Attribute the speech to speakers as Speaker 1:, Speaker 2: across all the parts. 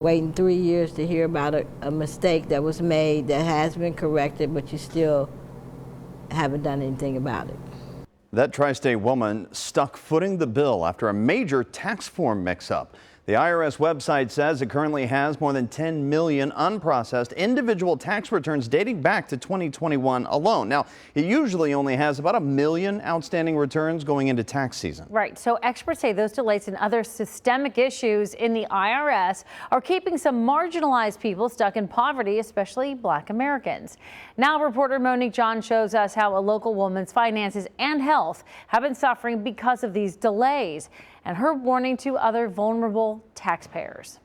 Speaker 1: Waiting 3 years to hear about a mistake that was made that has been corrected, but you still haven't done anything about it.
Speaker 2: That tri-state woman stuck footing the bill after a major tax form mix-up. The IRS website says it currently has more than 10 million unprocessed individual tax returns dating back to 2021 alone. Now, it usually only has about 1 million outstanding returns going into tax season.
Speaker 3: Right. So experts say those delays and other systemic issues in the IRS are keeping some marginalized people stuck in poverty, especially Black Americans. Now, reporter Monique John shows us how a local woman's finances and health have been suffering because of these delays, and her warning to other vulnerable taxpayers.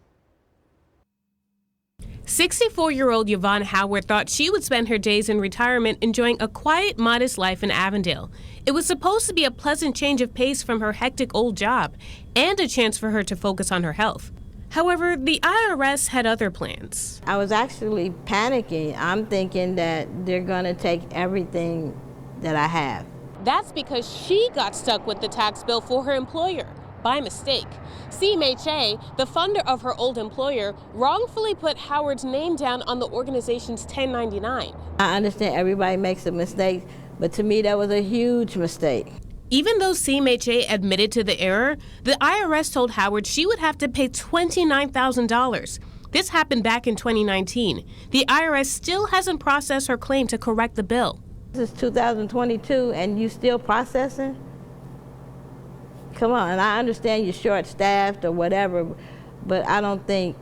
Speaker 4: 64-year-old Yvonne Howard thought she would spend her days in retirement enjoying a quiet, modest life in Avondale. It was supposed to be a pleasant change of pace from her hectic old job and a chance for her to focus on her health. However, the IRS had other plans.
Speaker 1: I was actually panicking. I'm thinking that they're going to take everything that I have.
Speaker 4: That's because she got stuck with the tax bill for her employer by mistake. CMHA, the funder of her old employer, wrongfully put Howard's name down on the organization's 1099.
Speaker 1: I understand everybody makes a mistake, but to me that was a huge mistake.
Speaker 4: Even though CMHA admitted to the error, the IRS told Howard she would have to pay $29,000. This happened back in 2019. The IRS still hasn't processed her claim to correct the bill.
Speaker 1: This is 2022 and you still processing? Come on, and I understand you're short-staffed or whatever, but I don't think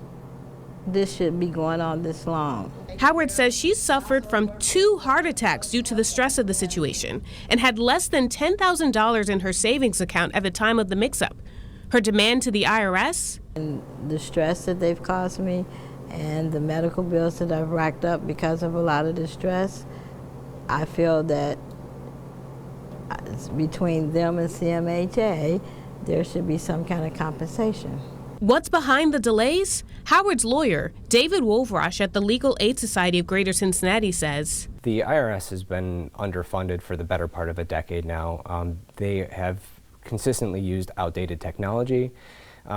Speaker 1: this should be going on this long.
Speaker 4: Howard says she suffered from 2 heart attacks due to the stress of the situation and had less than $10,000 in her savings account at the time of the mix-up. Her demand to the IRS?
Speaker 1: And the stress that they've caused me and the medical bills that I've racked up because of a lot of the stress, I feel that between them and CMHA, there should be some kind of compensation.
Speaker 4: What's behind the delays? Howard's lawyer, David Wolfrosh at the Legal Aid Society of Greater Cincinnati says,
Speaker 5: the IRS has been underfunded for the better part of a decade now. They have consistently used outdated technology.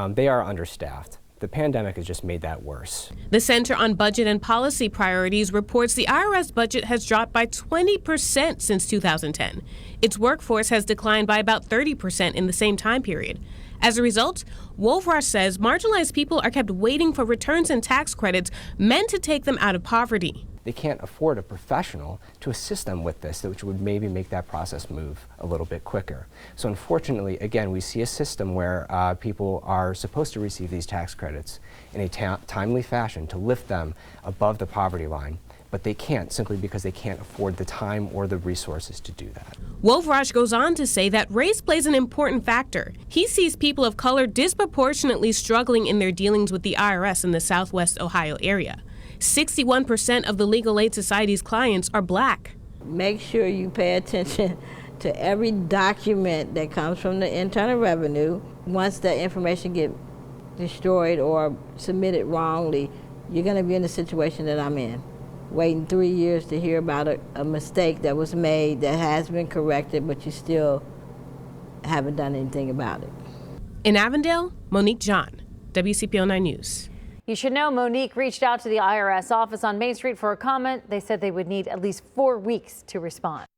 Speaker 5: They are understaffed. The pandemic has just made that worse.
Speaker 4: The Center on Budget and Policy Priorities reports the IRS budget has dropped by 20% since 2010. Its workforce has declined by about 30% in the same time period. As a result, Wolfrosh says marginalized people are kept waiting for returns and tax credits meant to take them out of poverty.
Speaker 5: They can't afford a professional to assist them with this, which would maybe make that process move a little bit quicker. So unfortunately, again, we see a system where people are supposed to receive these tax credits in a timely fashion to lift them above the poverty line, but they can't simply because they can't afford the time or the resources to do that.
Speaker 4: Wolfrosh goes on to say that race plays an important factor. He sees people of color disproportionately struggling in their dealings with the IRS in the Southwest Ohio area. 61% of the Legal Aid Society's clients are Black.
Speaker 1: Make sure you pay attention to every document that comes from the Internal Revenue. Once that information gets destroyed or submitted wrongly, you're going to be in the situation that I'm in. Waiting 3 years to hear about a mistake that was made that has been corrected, but you still haven't done anything about it.
Speaker 4: In Avondale, Monique John, WCPO 9 News.
Speaker 3: You should know Monique reached out to the IRS office on Main Street for a comment. They said they would need at least 4 weeks to respond.